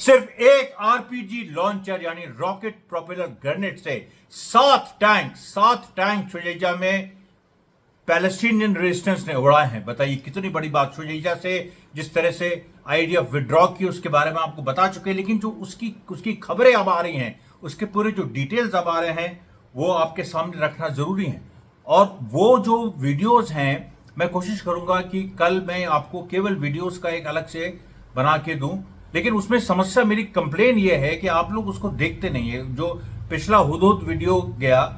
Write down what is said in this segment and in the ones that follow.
सिर्फ एक RPG launcher यानी रॉकेट प्रोपेलर ग्रेनेड से 7 टैंक शुजैजा में पैलेस्टीनियन रेजिस्टेंस ने उड़ाए हैं। बताइए कितनी बड़ी बात। शुजैजा से जिस तरह से आईडीएफ विड्रॉ की उसके बारे में आपको बता चुके हैं, लेकिन जो उसकी खबरें अब आ रही हैं, उसके पूरे जो डिटेल्स अब आ रहे हैं, वो आपके सामने रखना जरूरी है। और वो जो वीडियोस हैं, मैं कोशिश करूंगा कि कल मैं आपको केवल वीडियोस का एक अलग से बना के दूं, लेकिन उसमें समस्या, मेरी कंप्लेन ये है कि आप लोग उसको देखते नहीं है। जो पिछला हुदहुद वीडियो गया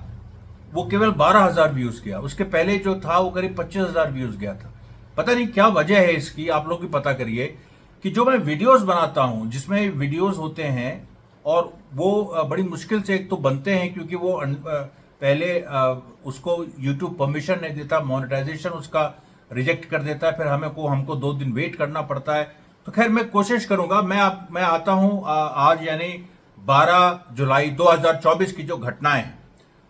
वो केवल 12,000 व्यूज गया, उसके पहले जो था वो करीब 25,000 व्यूज गया था। पता नहीं क्या वजह है इसकी, आप लोग भी पता करिए। कि जो मैं वीडियोस बनाता हूं, जिसमें वीडियोस होते हैं और वो बड़ी मुश्किल से एक तो बनते हैं, क्योंकि वो पहले उसको यूट्यूब परमिशन नहीं देता, मोनेटाइजेशन उसका रिजेक्ट कर देता है, फिर हमको 2 दिन वेट करना पड़ता है। तो खैर मैं कोशिश करूंगा। मैं आता हूं आज यानी 12 जुलाई 2024 की जो घटनाएं हैं,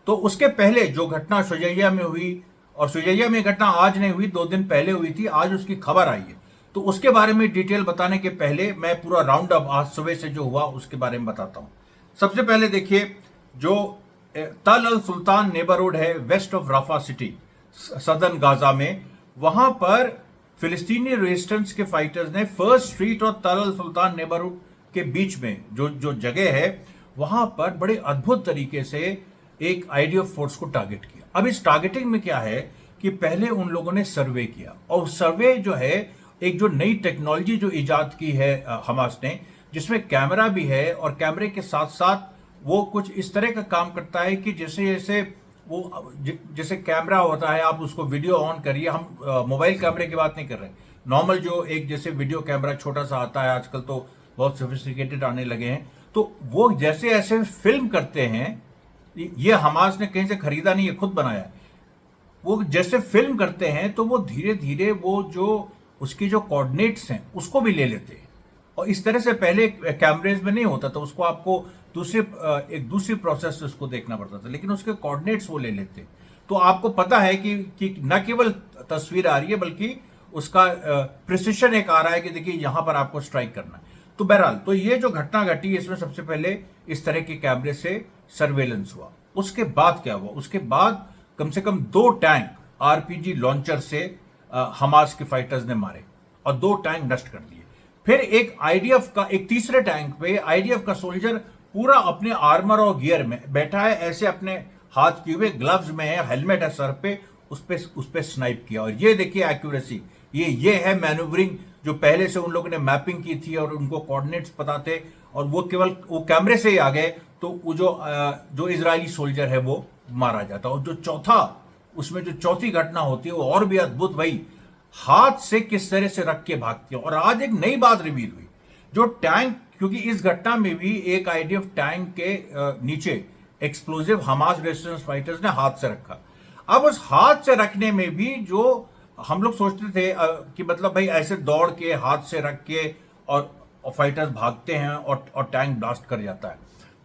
तो उसके पहले जो घटना शुजैया में हुई, और शुजैया में घटना आज नहीं हुई, 2 दिन पहले हुई थी, आज उसकी खबर आई है। तो उसके बारे में डिटेल बताने के पहले मैं पूरा राउंड अप आज सुबह से जो हुआ उसके बारे में बताता हूं। सबसे पहले देखिए, जो तल अल सुल्तान नेबरहुड है west of Rafah city, southern Gaza में, वहां पर फिलिस्तीनी रेजिस्टेंस के फाइटर्स ने फर्स्ट स्ट्रीट और तल अल सुल्तान नेबरहुड के बीच में जो जगह है, वहां पर बड़े अद्भुत तरीके से एक आईडीएफ फोर्स को टारगेट किया। अब इस टारगेटिंग में क्या है कि पहले उन लोगों ने सर्वे किया, और सर्वे जो है, एक जो नई टेक्नोलॉजी जो इजाद की है हमास ने, जिसमें कैमरा भी है, और कैमरे के साथ साथ वो कुछ इस तरह का काम करता है कि जैसे कैमरा होता है, आप उसको वीडियो ऑन करिए। हम मोबाइल कैमरे की बात नहीं कर रहे, नॉर्मल जो एक जैसे वीडियो कैमरा छोटा सा आता है, आजकल तो बहुत सोफिस्टिकेटेड आने लगे हैं, तो वो जैसे ऐसे फिल्म करते हैं। ये हमास ने कहीं से खरीदा नहीं, ये खुद बनाया है। वो जैसे फिल्म करते हैं तो वो धीरे धीरे वो जो उसकी जो कोऑर्डिनेट्स हैं उसको भी ले लेते हैं, और इस तरह से पहले कैमरेज में नहीं होता था, उसको आपको एक दूसरी प्रोसेस से उसको देखना पड़ता था, लेकिन उसके कोऑर्डिनेट्स वो ले लेते हैं। तो आपको पता है कि न केवल तस्वीर आ रही है, बल्कि उसका प्रिसिशन एक आ रहा है कि देखिए यहां पर आपको स्ट्राइक करना है। तो बहरहाल, तो ये जो घटना घटी, इसमें सबसे पहले इस तरह के कैमरे से सर्वेलेंस हुआ। उसके बाद क्या हुआ? उसके बाद कम से कम 2 टैंक आरपीजी लॉन्चर से हमास के फाइटर्स ने मारे, और 2 टैंक नष्ट कर दिए। फिर एक तीसरे टैंक पे आईडीएफ का सोल्जर पूरा अपने आर्मर और गियर में बैठा है, ऐसे अपने हाथ किए हुए, ग्लव्स में है, हेलमेट है सर पे, उस पे स्नाइप किया। और ये देखिए एक्यूरेसी, ये है मैन्यूवरिंग, जो पहले से उन लोगों ने मैपिंग की थी और उनको कोऑर्डिनेट्स पता थे, और वो केवल वो कैमरे से ही आ गए तो वो जो इजरायली सोल्जर है वो मारा जाता। और उसमें जो चौथी घटना होती है वो और भी अद्भुत, वही हाथ से किस तरह से रख के भागती है। और आज एक नई बात रिवील हुई, जो टैंक, क्योंकि इस घटना में भी एक आईडीएफ टैंक के नीचे एक्सप्लोजिव हमास रेजिस्टेंस फाइटर्स ने हाथ से रखा। अब उस हाथ से रखने में भी जो हम लोग सोचते थे कि मतलब भाई ऐसे दौड़ के हाथ से रख के और फाइटर्स भागते हैं और टैंक ब्लास्ट कर जाता है,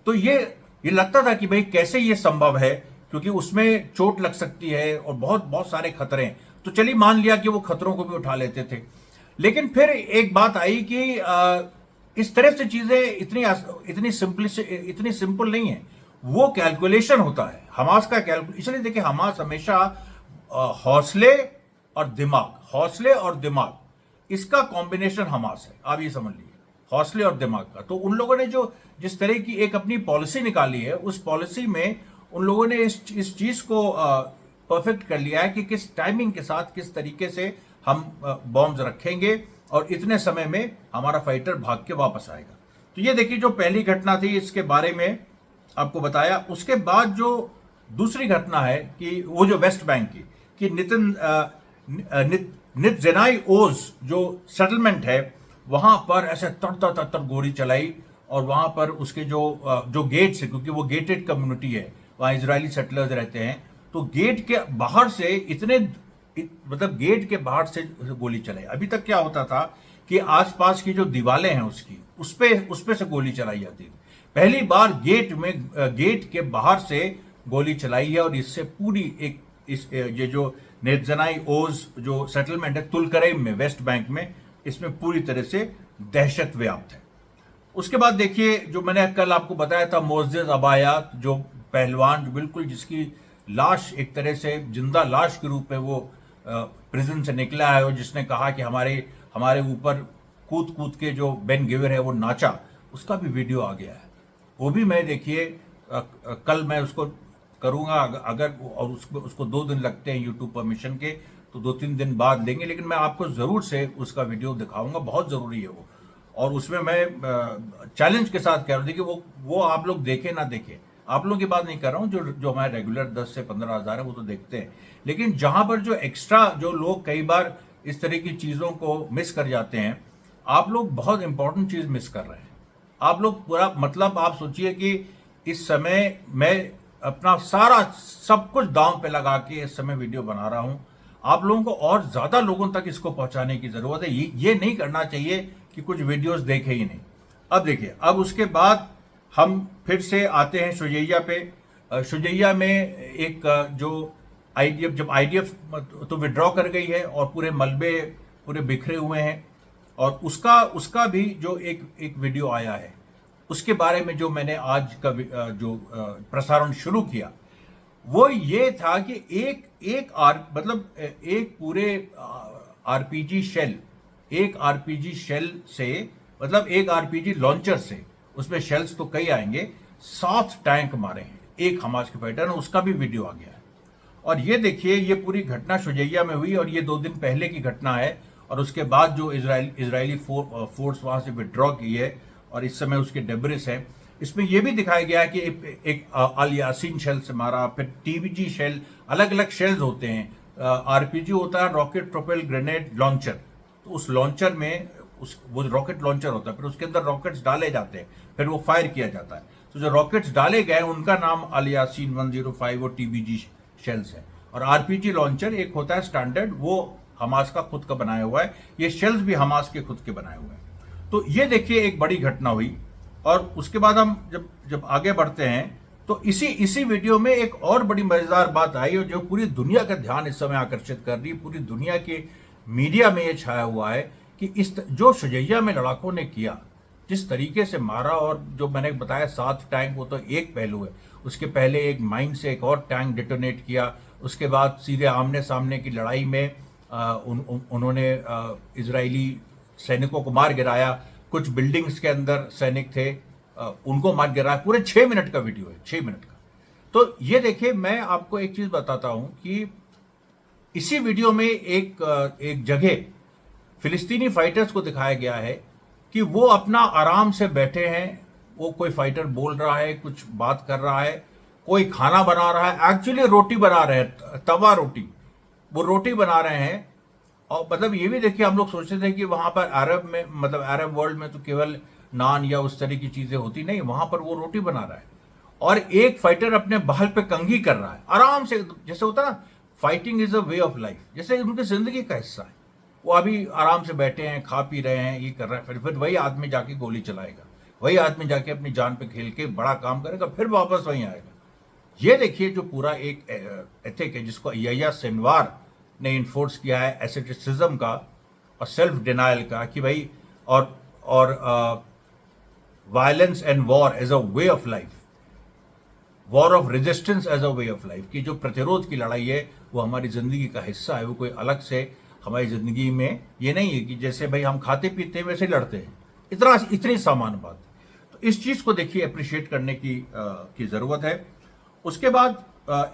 तो ये लगता था कि भाई कैसे ये संभव है, क्योंकि उसमें चोट लग सकती है और बहुत बहुत सारे खतरे हैं। तो चलिए मान लिया कि वो खतरों को भी उठा लेते थे, लेकिन फिर एक बात आई कि इस तरह से चीजें इतनी सिंपल नहीं है। वो कैलकुलेशन होता है, हमास का कैलकुलेशन। इसलिए देखिए, हमास हमेशा हौसले और दिमाग, इसका कॉम्बिनेशन हमास है, आप ये समझ लीजिए, हौसले और दिमाग का। तो उन लोगों ने जिस तरह की एक अपनी पॉलिसी निकाली है, उस पॉलिसी में उन लोगों ने इस चीज को परफेक्ट कर लिया है कि किस टाइमिंग के साथ किस तरीके से हम बॉम्ब्स रखेंगे और इतने समय में हमारा फाइटर भाग के वापस आएगा। तो ये देखिए, जो पहली घटना थी इसके बारे में आपको बताया। उसके बाद जो दूसरी घटना है कि वो जो वेस्ट बैंक की, कि नित्जेनाई ओज जो सेटलमेंट है, वहां पर ऐसे तर गोली चलाई, और वहां पर उसके जो गेट से, क्योंकि वो गेटेड कम्युनिटी है, वहां इजरायली सेटलर्स रहते हैं, तो गेट के बाहर से गेट के बाहर से गोली चलाई। अभी तक क्या होता था कि आसपास की जो दीवारें हैं उस पे से गोली चलाई जाती थी। पहली बार गेट के बाहर से गोली चलाई है, और इससे पूरी ये जो नेत्जेनाई ओज जो सेटलमेंट है तुलकरैम में, वेस्ट बैंक में, इसमें पूरी तरह से दहशत व्याप्त है। उसके बाद देखिए जो मैंने कल आपको बताया था मोअज़्ज़ज़ अबायात, जो पहलवान जो बिल्कुल जिसकी लाश एक तरह से जिंदा लाश के रूप में वो प्रिजन से निकला है, और जिसने कहा कि हमारे हमारे ऊपर कूद कूद के जो बेन गिवर है वो नाचा, उसका भी वीडियो आ गया है। वो भी मैं देखिए कल मैं उसको करूँगा, अगर और उसको 2 दिन लगते हैं यूट्यूब परमिशन के, तो 2-3 दिन बाद देंगे, लेकिन मैं आपको ज़रूर से उसका वीडियो दिखाऊंगा, बहुत ज़रूरी है वो। और उसमें मैं चैलेंज के साथ कह रहा हूँ, देखिए वो आप लोग देखें ना देखें, आप लोगों की बात नहीं कर रहा हूँ, जो जो हमारे रेगुलर 10 से 15 हज़ार है वो तो देखते हैं, लेकिन जहाँ पर जो एक्स्ट्रा जो लोग कई बार इस तरह की चीज़ों को मिस कर जाते हैं, आप लोग बहुत इंपॉर्टेंट चीज़ मिस कर रहे हैं। आप लोग पूरा मतलब आप सोचिए कि इस समय मैं अपना सारा सब कुछ दांव पे लगा के इस समय वीडियो बना रहा हूं। आप लोगों को और ज्यादा लोगों तक इसको पहुंचाने की जरूरत है। ये नहीं करना चाहिए कि कुछ वीडियोस देखे ही नहीं। अब देखिए, अब उसके बाद हम फिर से आते हैं शुजैया पे। शुजैया में एक जो आईडीएफ, जब आईडीएफ तो विड्रॉ कर गई है और पूरे मलबे पूरे बिखरे हुए हैं, और उसका उसका भी जो एक वीडियो आया है, उसके बारे में जो मैंने आज का जो प्रसारण शुरू किया, वो ये था कि एक एक मतलब एक पूरे आरपीजी शेल, एक आरपीजी शेल से, मतलब एक आरपीजी लॉन्चर से, उसमें शेल्स तो कई आएंगे, 7 टैंक मारे हैं एक हमास के फाइटर ने, उसका भी वीडियो आ गया है। और ये देखिए, ये पूरी घटना शुजैया में हुई और ये 2 दिन पहले की घटना है, और उसके बाद जो इजरायली फोर्स वहां से विड्रॉ की है और इस समय उसके डेब्रिस हैं। इसमें यह भी दिखाया गया है कि एक अल यासीन शेल से मारा, फिर टीबीजी शेल, अलग अलग शेल्स होते हैं। आरपीजी होता है रॉकेट प्रोपेल ग्रेनेड लॉन्चर, तो उस लॉन्चर में वो रॉकेट लॉन्चर होता है, फिर उसके अंदर रॉकेट्स डाले जाते हैं, फिर वो फायर किया जाता है। तो जो रॉकेट्स डाले गए उनका नाम अल यासीन 105 और टीबीजी शेल्स है। और आरपीजी लॉन्चर एक होता है स्टैंडर्ड, वो हमास का खुद का बनाया हुआ है, ये शेल्स भी हमास के खुद के बनाए हुए हैं। तो ये देखिए एक बड़ी घटना हुई। और उसके बाद हम जब जब आगे बढ़ते हैं तो इसी वीडियो में एक और बड़ी मजेदार बात आई, और जो पूरी दुनिया का ध्यान इस समय आकर्षित कर रही है, पूरी दुनिया के मीडिया में ये छाया हुआ है कि जो शुजैया में लड़ाकों ने किया, जिस तरीके से मारा, और जो मैंने बताया 7 टैंक, वो तो एक पहलू है। उसके पहले एक माइन से एक और टैंक डिटोनेट किया, उसके बाद सीधे आमने सामने की लड़ाई में उन्होंने इजरायली सैनिकों को मार गिराया। कुछ बिल्डिंग्स के अंदर सैनिक थे, उनको मार गिराया। पूरे 6 मिनट का वीडियो है, 6 मिनट का। तो ये देखिए, मैं आपको एक चीज बताता हूं कि इसी वीडियो में एक जगह फिलिस्तीनी फाइटर्स को दिखाया गया है कि वो अपना आराम से बैठे हैं, वो कोई फाइटर बोल रहा है, कुछ बात कर रहा है, कोई खाना बना रहा है, एक्चुअली रोटी बना रहे हैं, तवा रोटी, वो रोटी बना रहे हैं। और मतलब ये भी देखिए, हम लोग सोचते थे कि वहां पर अरब में, मतलब अरब वर्ल्ड में तो केवल नान या उस तरह की चीजें होती, नहीं, वहां पर वो रोटी बना रहा है। और एक फाइटर अपने बहल पे कंघी कर रहा है आराम से, जैसे होता है ना, fighting is a way of life, जैसे उनकी जिंदगी का हिस्सा है। वो अभी आराम से बैठे हैं, खा पी रहे हैं, ये कर रहे हैं, फिर वही आदमी जाके गोली चलाएगा, वही आदमी जाके अपनी जान पे खेल के बड़ा काम करेगा, फिर वापस वहीं आएगा। ये देखिए जो पूरा एक एथिक है जिसको यह्या सिनवार ने इन्फोर्स किया है, एसेटिसिज्म का और सेल्फ डिनायल का, कि भाई और violence and war as a way of life, war of resistance as a way of life, की जो प्रतिरोध की लड़ाई है वो हमारी जिंदगी का हिस्सा है। वो कोई अलग से हमारी जिंदगी में ये नहीं है कि जैसे भाई हम खाते पीते हैं वैसे लड़ते हैं, इतनी सामान्य बात है। तो इस चीज को देखिए अप्रिशिएट करने की जरूरत है। उसके बाद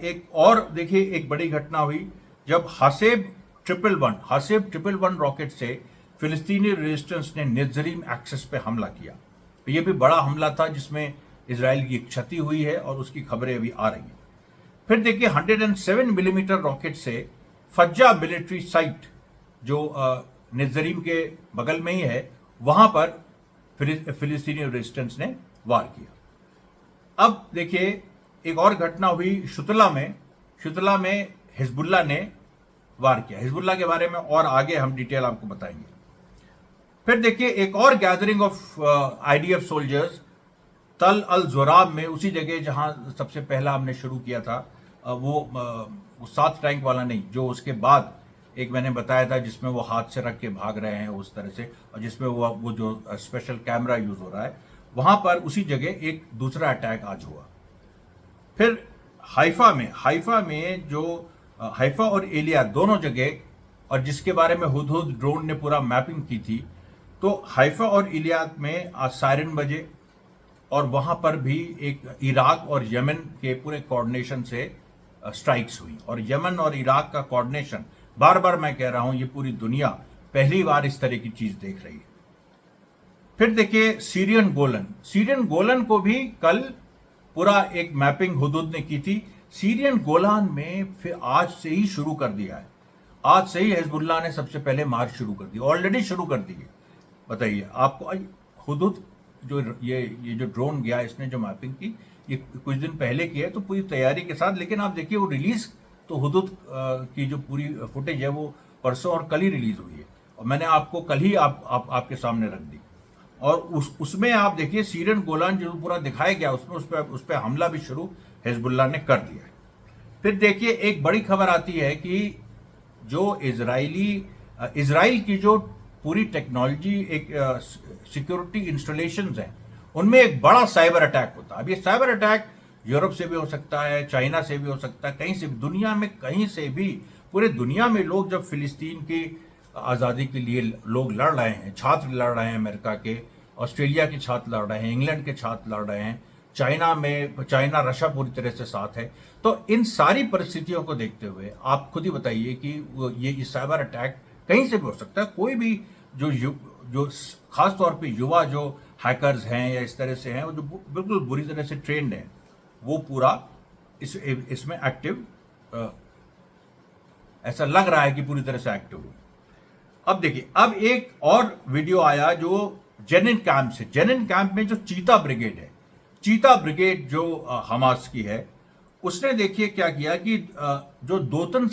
एक और देखिए एक बड़ी घटना हुई, जब हासेब 111 रॉकेट से फिलिस्तीनी रेजिस्टेंस ने नेत्जरीम एक्सेस पे हमला किया। तो ये भी बड़ा हमला था जिसमें इजराइल की क्षति हुई है और उसकी खबरें अभी आ रही हैं। फिर देखिए 107 मिलीमीटर रॉकेट से फज्जा मिलिट्री साइट, जो नेत्जरीम के बगल में ही है, वहां पर फिलिस्तीनी रेजिस्टेंस ने वार किया। अब देखिए एक और घटना हुई शुतला में हिजबुल्लाह ने वार किया। हिजबुल्लाह के बारे में और आगे हम डिटेल आपको बताएंगे। फिर देखिए एक और गैदरिंग ऑफ आईडीएफ सोल्जर्स तल अल जोराब में, उसी जगह जहां सबसे पहला हमने शुरू किया था, वो 7 टैंक वाला नहीं, जो उसके बाद एक मैंने बताया था जिसमें वो हाथ से रख के भाग रहे हैं उस तरह से, और जिसमें वो जो स्पेशल कैमरा यूज हो रहा है, वहां पर उसी जगह एक दूसरा अटैक आज हुआ। फिर हाइफा में जो हाइफा और एलिया दोनों जगह, और जिसके बारे में हुदहुद ड्रोन ने पूरा मैपिंग की थी, तो हाइफा और इलियात में आज सायरन बजे और वहां पर भी एक इराक और यमन के पूरे कोऑर्डिनेशन से स्ट्राइक्स हुई। और यमन और इराक का कोऑर्डिनेशन, बार बार मैं कह रहा हूं, ये पूरी दुनिया पहली बार इस तरह की चीज देख रही है। फिर देखिए सीरियन गोलन को भी कल पूरा एक मैपिंग हुदूद ने की थी। सीरियन गोलान में फिर आज से ही शुरू कर दिया है, आज से ही हिजबुल्लाह ने सबसे पहले मार्च शुरू कर दी, ऑलरेडी शुरू कर दी है। बताइए आपको, हुदूद जो ये जो ड्रोन गया, इसने जो मैपिंग की, ये कुछ दिन पहले की है, तो पूरी तैयारी के साथ। लेकिन आप देखिए वो रिलीज तो हुदूद की जो पूरी फुटेज है वो परसों और कल ही रिलीज हुई है, और मैंने आपको कल ही आपके सामने रख दी। और उसमें आप देखिए सीरियन गोलान जो पूरा दिखाया गया, उसमें उस पर हमला भी शुरू हिजबुल्लाह ने कर दिया है। फिर देखिए एक बड़ी खबर आती है कि जो इजराइल की जो पूरी टेक्नोलॉजी, एक सिक्योरिटी इंस्टॉलेशंस हैं, उनमें एक बड़ा साइबर अटैक होता है। अब ये साइबर अटैक यूरोप से भी हो सकता है, चाइना से भी हो सकता है, कहीं से भी, दुनिया में कहीं से भी। पूरे दुनिया में लोग जब फिलिस्तीन की आज़ादी के लिए लोग लड़ रहे हैं, छात्र लड़ रहे हैं, अमेरिका के, ऑस्ट्रेलिया के छात्र लड़ रहे हैं, इंग्लैंड के छात्र लड़ रहे हैं, चाइना रशिया पूरी तरह से साथ है। तो इन सारी परिस्थितियों को देखते हुए आप खुद ही बताइए कि ये साइबर अटैक कहीं से भी हो सकता है। कोई भी जो खास तौर पे युवा जो हैकर्स हैं या इस तरह से हैं, वो जो बिल्कुल बुरी तरह से ट्रेंड हैं, वो पूरा इसमें एक्टिव, ऐसा लग रहा है कि पूरी तरह से एक्टिव हुई। अब देखिए, अब एक और वीडियो आया जो जेनिन कैंप से, जेनिन कैंप में जो चीता ब्रिगेड जो हमास की है, उसने देखिए क्या किया कि जो डोटन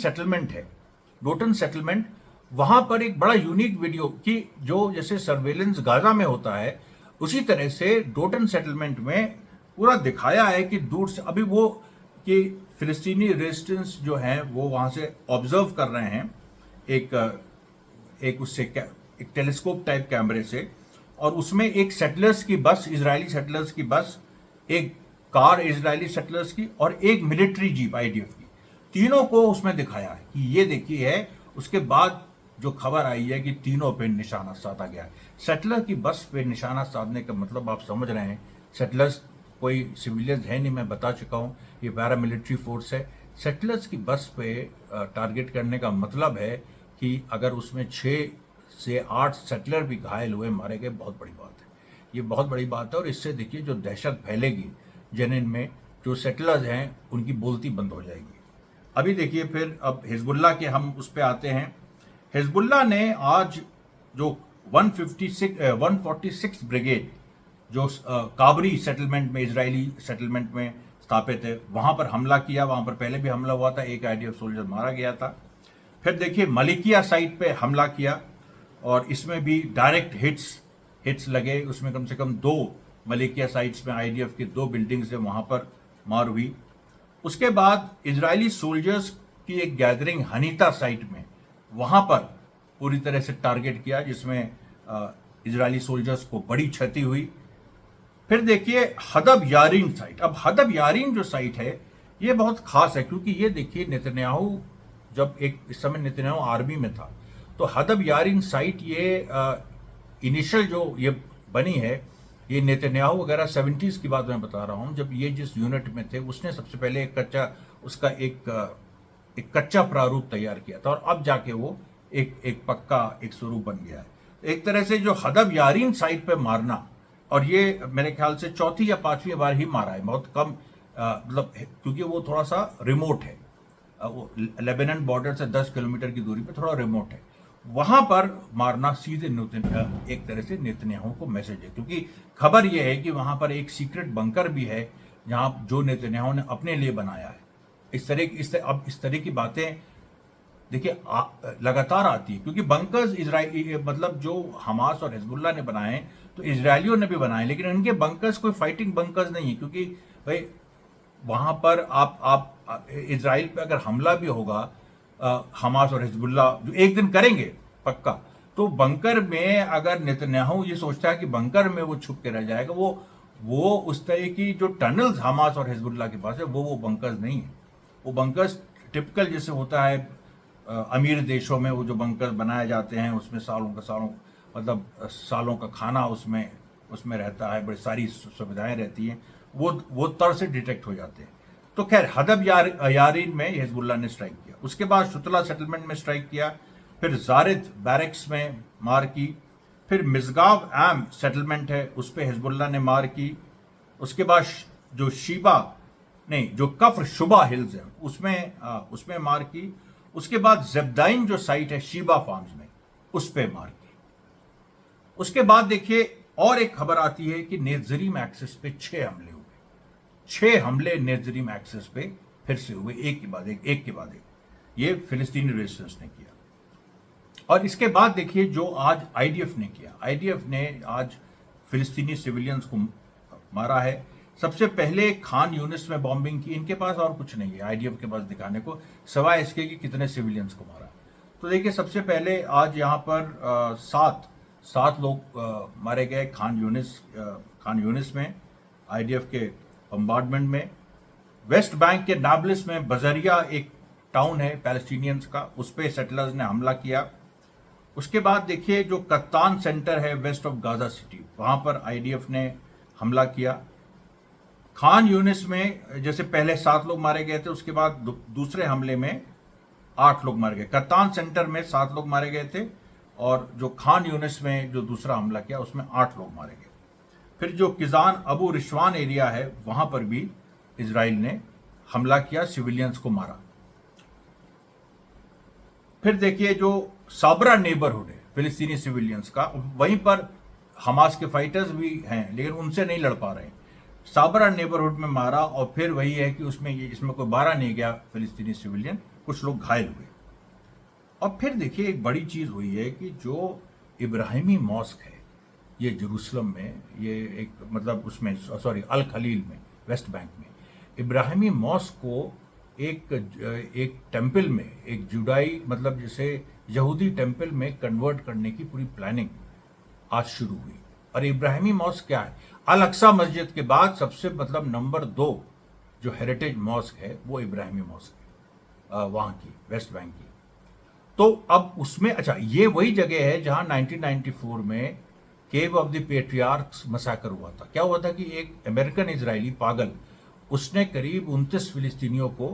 सेटलमेंट, वहां पर एक बड़ा यूनिक वीडियो कि जो जैसे सर्वेलेंस गाजा में होता है, उसी तरह से डोटन सेटलमेंट में पूरा दिखाया है कि दूर से अभी वो कि फिलिस्तीनी रेजिस्टेंस जो हैं वो वहां से ऑब्जर्व कर रहे हैं एक टेलीस्कोप टाइप कैमरे से, और उसमें एक सेटलर्स की बस, इजरायली सेटलर्स की बस, एक कार इजरायली सेटलर्स की, और एक मिलिट्री जीप आईडीएफ की, तीनों को उसमें दिखाया है कि ये देखिए है। उसके बाद जो खबर आई है कि तीनों पे निशाना साधा गया है। सेटलर की बस पे निशाना साधने का मतलब आप समझ रहे हैं, सेटलर्स कोई सिविलियंस है नहीं, मैं बता चुका हूं, ये पैरामिलिट्री फोर्स है। सेटलर्स की बस पे टारगेट करने का मतलब है कि अगर उसमें 6 से 8 सेटलर भी घायल हुए, मारे गए, बहुत बड़ी बात है, ये बहुत बड़ी बात है। और इससे देखिए जो दहशत फैलेगी जेनिन में, जो सेटलर्स हैं उनकी बोलती बंद हो जाएगी। अभी देखिए फिर अब हिजबुल्लाह के हम उस पर आते हैं। हिजबुल्लाह ने आज जो 146 ब्रिगेड जो काबरी सेटलमेंट में, इजरायली सेटलमेंट में स्थापित है, वहां पर हमला किया। वहां पर पहले भी हमला हुआ था, एक आईडीएफ सोल्जर मारा गया था। फिर देखिए मलिकिया साइट पे हमला किया, और इसमें भी डायरेक्ट हिट्स लगे। उसमें कम से कम 2 मलिकिया साइट्स में आईडीएफ की 2 बिल्डिंग्स है, वहां पर मार हुई। उसके बाद इजरायली सोल्जर्स की एक गैदरिंग हनीता साइट में, वहां पर पूरी तरह से टारगेट किया, जिसमें इजरायली सोल्जर्स को बड़ी क्षति हुई। फिर देखिए हदब यारीन साइट। अब हदब यारीन जो साइट है ये बहुत खास है, क्योंकि ये देखिए नेतन्याहू जब इस समय नेतन्याहू आर्मी में था, तो हदब यारीन साइट ये इनिशियल जो ये बनी है, ये नेतन्याहू वगैरह 70s की बात मैं बता रहा हूँ, जब ये जिस यूनिट में थे उसने सबसे पहले एक कच्चा प्रारूप तैयार किया था, और अब जाके वो एक पक्का एक स्वरूप बन गया है। एक तरह से जो हदब यारीन साइट पे मारना, और ये मेरे ख्याल से 4थी या 5वीं बार ही मारा है, बहुत कम, मतलब क्योंकि वो थोड़ा सा रिमोट है, वो लेबनान बॉर्डर से 10 किलोमीटर की दूरी पे थोड़ा रिमोट है, वहां पर मारना सीधे एक तरह से नेतन्याहू को मैसेज है, क्योंकि खबर यह है कि वहां पर एक सीक्रेट बंकर भी है जहां जो नेतन्याहू ने अपने लिए बनाया है। अब इस तरह की बातें देखिए लगातार आती है, क्योंकि बंकर्स इजराइल, मतलब जो हमास और हिजबुल्लाह ने बनाए हैं, तो इजरायलियों ने भी बनाए, लेकिन इनके बंकर्स कोई फाइटिंग बंकर्स नहीं है, क्योंकि भाई वहां पर आप इजराइल पे अगर हमला भी होगा, हमास और हिजबुल्लाह जो एक दिन करेंगे पक्का, तो बंकर में अगर नेतन्याहू ये सोचता है कि बंकर में वो छुप के रह जाएगा, वो उस तरह की जो टनल्स हमास और हिजबुल्लाह के पास है वो बंकर्स नहीं है। वो बंकर्स टिपिकल जैसे होता है अमीर देशों में वो जो बंकर बनाए जाते हैं, उसमें सालों का सालों मतलब सालों का खाना उसमें उसमें रहता है, बड़ी सारी सुविधाएं रहती हैं, वो तर से डिटेक्ट हो जाते हैं। तो खैर हदब यारीन में हिजबुल्लाह ने स्ट्राइक किया, उसके बाद शुतला सेटलमेंट में स्ट्राइक किया, फिर जारिद बैरक्स में मार की, फिर मिसगाव एम सेटलमेंट है उस पर हिजबुल्लाह ने मार की, उसके बाद जो शीबा नहीं जो कफ्र शुबा हिल्स है उसमें मार की, उसके बाद जेबदाइन जो साइट है शीबा फार्म्स में उस पर मार की। उसके बाद देखिए और एक खबर आती है कि नेज़रीम एक्सेस पे 6 हमले हुए, 6 हमले नेज़रीम एक्सेस पे फिर से हुए, एक के बाद एक। ये फिलिस्तीनी रेजिस्टेंस ने किया। और इसके बाद देखिए जो आज आईडीएफ ने किया, आईडीएफ ने आज फिलिस्तीनी सिविलियंस को मारा है। सबसे पहले खान यूनिस में बॉम्बिंग की, इनके पास और कुछ नहीं है आईडीएफ के पास दिखाने को सवाए इसके कि कितने सिविलियंस को मारा। तो देखिए सबसे पहले आज यहाँ पर सात लोग मारे गए खान यूनिस में आईडीएफ के बम्बार्डमेंट में। वेस्ट बैंक के नाब्लिस में बजरिया एक टाउन है पैलेस्टीनियंस का, उस पर सेटलर्स ने हमला किया। उसके बाद देखिए जो कत्तान सेंटर है वेस्ट ऑफ गाजा सिटी, वहां पर आईडीएफ ने हमला किया। खान यूनिस में जैसे पहले 7 लोग मारे गए थे, उसके बाद दूसरे हमले में 8 लोग मारे गए। कत्तान सेंटर में 7 लोग मारे गए थे और जो खान यूनिस में जो दूसरा हमला किया उसमें 8 लोग मारे गए। फिर जो किजान अबू रिशवान एरिया है वहां पर भी इजराइल ने हमला किया, सिविलियंस को मारा। फिर देखिए जो साबरा नेबरहुड है फिलिस्तीनी सिविलियंस का, वहीं पर हमास के फाइटर्स भी हैं लेकिन उनसे नहीं लड़ पा रहे हैं, साबरा नेबरहुड में मारा। और फिर वही है कि इसमें कोई मारा नहीं गया फिलिस्तीनी सिविलियन, कुछ लोग घायल हुए। और फिर देखिए एक बड़ी चीज हुई है कि जो इब्राहिमी मॉस्क है ये जेरूसलम में, ये एक मतलब उसमें अल खलील में वेस्ट बैंक में इब्राहिमी मॉस्क को एक टेम्पल में, एक जुडाई मतलब जैसे यहूदी टेम्पल में कन्वर्ट करने की पूरी प्लानिंग आज शुरू हुई। और इब्राहिमी मॉस्क क्या है? अल अक्सा मस्जिद के बाद सबसे मतलब नंबर 2 जो हेरिटेज मॉस्क है वो इब्राहिमी मॉस्क है वहाँ की, वेस्ट बैंक की। तो अब उसमें अच्छा ये वही जगह है जहाँ 1994 में केव ऑफ द पेट्रियार्क्स मसाकर हुआ था। क्या हुआ था कि एक अमेरिकन इजरायली पागल, उसने करीब 29 फिलिस्तीनियों को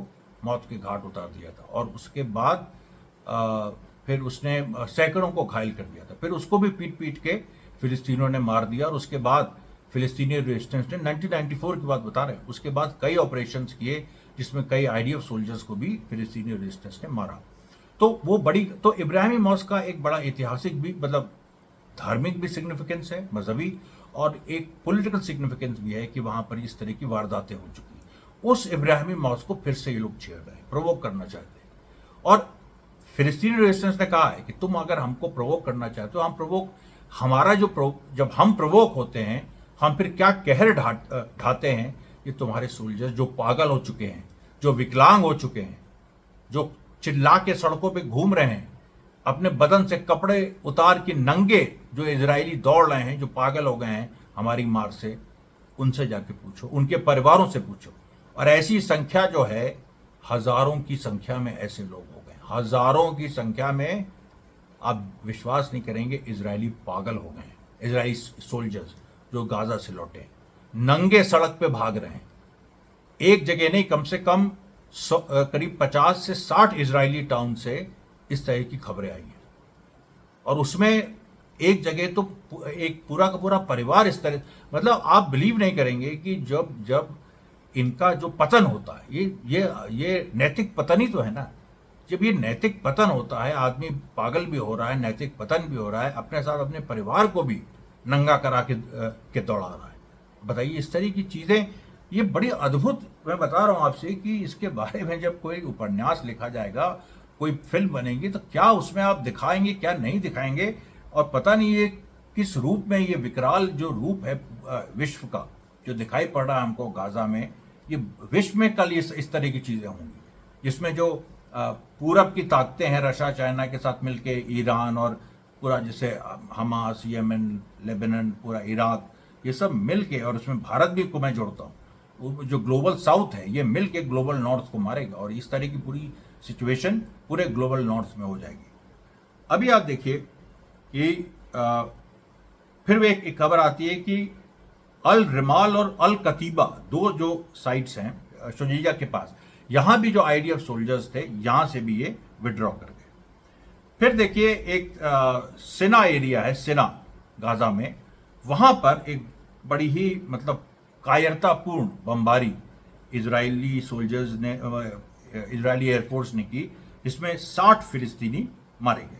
मौत के घाट उतार दिया था और उसके बाद फिर उसने सैकड़ों को घायल कर दिया था। फिर उसको भी पीट पीट के फिलिस्तीनियों ने मार दिया और उसके बाद फिलिस्तीनी रेजिस्टेंस ने 1994 की बात बता रहे हैं, उसके बाद कई ऑपरेशंस किए जिसमें कई आईडीएफ सोल्जर्स को भी फिलिस्तीनी रेजिस्टेंस ने मारा। तो वो बड़ी, तो इब्राहिमी मॉस्क का एक बड़ा ऐतिहासिक भी मतलब धार्मिक भी सिग्निफिकेंस है, मजहबी, और एक पॉलिटिकल सिग्निफिकेंस भी है कि वहां पर इस तरह की वारदातें हो चुकी। उस इब्राहिमी मॉस्क को फिर से ये लोग छेड़ रहे हैं, प्रोवोक करना चाहते हैं। और फिलिस्तीनी रेजिस्टेंस ने कहा है कि तुम अगर हमको प्रोवोक करना चाहते हो, हम प्रोवोक हमारा जब हम प्रोवोक होते हैं हम फिर क्या कहर ढाते हैं कि तुम्हारे सोल्जर्स जो पागल हो चुके हैं, जो विकलांग हो चुके हैं, जो चिल्ला के सड़कों पे घूम रहे हैं, अपने बदन से कपड़े उतार के नंगे जो इजरायली दौड़ रहे हैं, जो पागल हो गए हैं हमारी मार से, उनसे जाके पूछो, उनके परिवारों से पूछो। और ऐसी संख्या जो है, हजारों की संख्या में ऐसे लोग हो गए, हजारों की संख्या में। आप विश्वास नहीं करेंगे, इजरायली पागल हो गए हैं। इजरायली सोल्जर्स जो गाजा से लौटे नंगे सड़क पे भाग रहे हैं, एक जगह नहीं, कम से कम करीब 50 से 60 इजरायली टाउन से इस तरह की खबरें आई हैं। और उसमें एक जगह तो एक पूरा का पूरा परिवार इस तरह, मतलब आप बिलीव नहीं करेंगे कि जब इनका जो पतन होता है, ये नैतिक पतन ही तो है ना। जब ये नैतिक पतन होता है, आदमी पागल भी हो रहा है, नैतिक पतन भी हो रहा है, अपने साथ अपने परिवार को भी नंगा करा के दौड़ा रहा है। बताइए इस तरह की चीजें, ये बड़ी अद्भुत, मैं बता रहा हूं आपसे कि इसके बारे में जब कोई उपन्यास लिखा जाएगा, कोई फिल्म बनेगी, तो क्या उसमें आप दिखाएंगे, क्या नहीं दिखाएंगे। और पता नहीं ये किस रूप में, ये विकराल जो रूप है विश्व का जो दिखाई पड़ रहा है हमको गाजा में, ये विश्व में कल इस तरह की चीजें होंगी, जिसमें जो पूरब की ताकतें हैं, रशिया चाइना के साथ मिलके, ईरान और पूरा जैसे हमास, यमन, लेबनान, पूरा इराक, ये सब मिल के, और उसमें भारत भी को मैं जोड़ता हूँ, वो जो ग्लोबल साउथ है ये मिल के ग्लोबल नॉर्थ को मारेगा, और इस तरह की पूरी सिचुएशन पूरे ग्लोबल नॉर्थ में हो जाएगी। अभी आप देखिए कि फिर एक खबर आती है कि अल रिमाल और अल कतीबा, दो जो साइट्स हैं शुजीजा के पास, यहां भी जो आईडीएफ सोल्जर्स थे यहां से भी ये विड्रॉ कर गए। फिर देखिए एक सिना एरिया है, सिना गाजा में, वहां पर एक बड़ी ही मतलब कायरतापूर्ण बमबारी इजरायली सोल्जर्स ने, इजरायली एयरफोर्स ने की, जिसमें 60 फिलिस्तीनी मारे गए।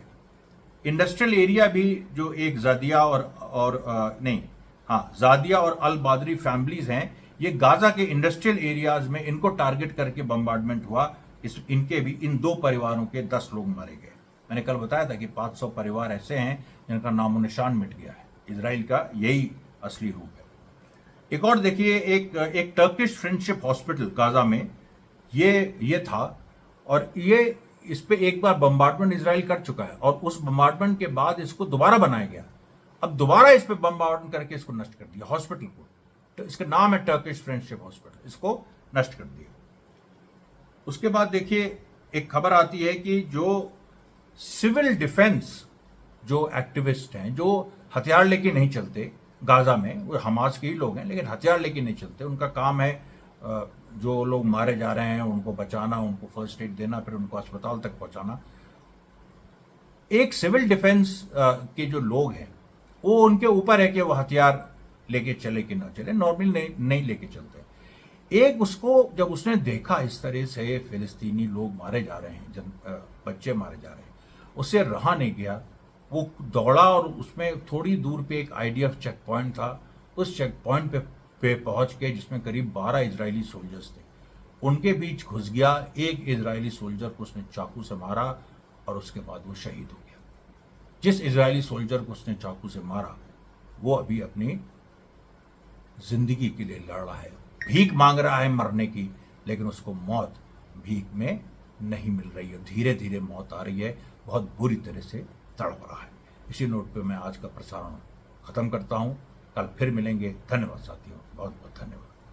इंडस्ट्रियल एरिया भी जो एक जादिया जादिया और अल बादरी फैमिलीज हैं, ये गाजा के इंडस्ट्रियल एरियाज में इनको टारगेट करके बम्बार्डमेंट हुआ। इनके भी इन दो परिवारों के 10 लोग मारे गए। मैंने कल बताया था कि 500 परिवार ऐसे हैं जिनका नामो निशान मिट गया है। इजराइल का यही असली रूप है। एक और देखिए, एक टर्किश फ्रेंडशिप हॉस्पिटल गाजा में ये था, और ये इस पे एक बार बम्बार्डमेंट इजराइल कर चुका है, और उस बम्बार्डमेंट के बाद इसको दोबारा बनाया गया। अब दोबारा इस पे बम्बार्डमेंट करके इसको नष्ट कर दिया हॉस्पिटल को। तो इसका नाम है टर्किश फ्रेंडशिप हॉस्पिटल, इसको नष्ट कर दिया। उसके बाद देखिए एक खबर आती है कि जो सिविल डिफेंस जो एक्टिविस्ट हैं, जो हथियार लेके नहीं चलते गाजा में, वो हमास के ही लोग हैं लेकिन हथियार लेके नहीं चलते, उनका काम है जो लोग मारे जा रहे हैं उनको बचाना, उनको फर्स्ट एड देना, फिर उनको अस्पताल तक पहुंचाना। एक सिविल डिफेंस के जो लोग हैं वो उनके ऊपर है कि वो हथियार लेके चले कि ना चले, नॉर्मली नहीं लेके चलते। एक उसको जब उसने देखा इस तरह से फिलिस्तीनी लोग मारे जा रहे हैं, बच्चे मारे जा रहे हैं, उससे रहा नहीं गया। वो दौड़ा और उसमें थोड़ी दूर पे एक आईडीएफ चेक पॉइंट था, उस चेक पॉइंट पे पहुंच के, जिसमें करीब 12 इजरायली सोल्जर्स थे, उनके बीच घुस गया। एक इजरायली सोल्जर को उसने चाकू से मारा और उसके बाद वो शहीद हो गया। जिस इजरायली सोल्जर को उसने चाकू से मारा वो अभी अपनी जिंदगी के लिए लड़ रहा है, भीख मांग रहा है मरने की, लेकिन उसको मौत भीख में नहीं मिल रही है। धीरे धीरे मौत आ रही है, बहुत बुरी तरह से तड़प रहा है। इसी नोट पे मैं आज का प्रसारण खत्म करता हूं। कल फिर मिलेंगे। धन्यवाद साथियों, बहुत बहुत धन्यवाद।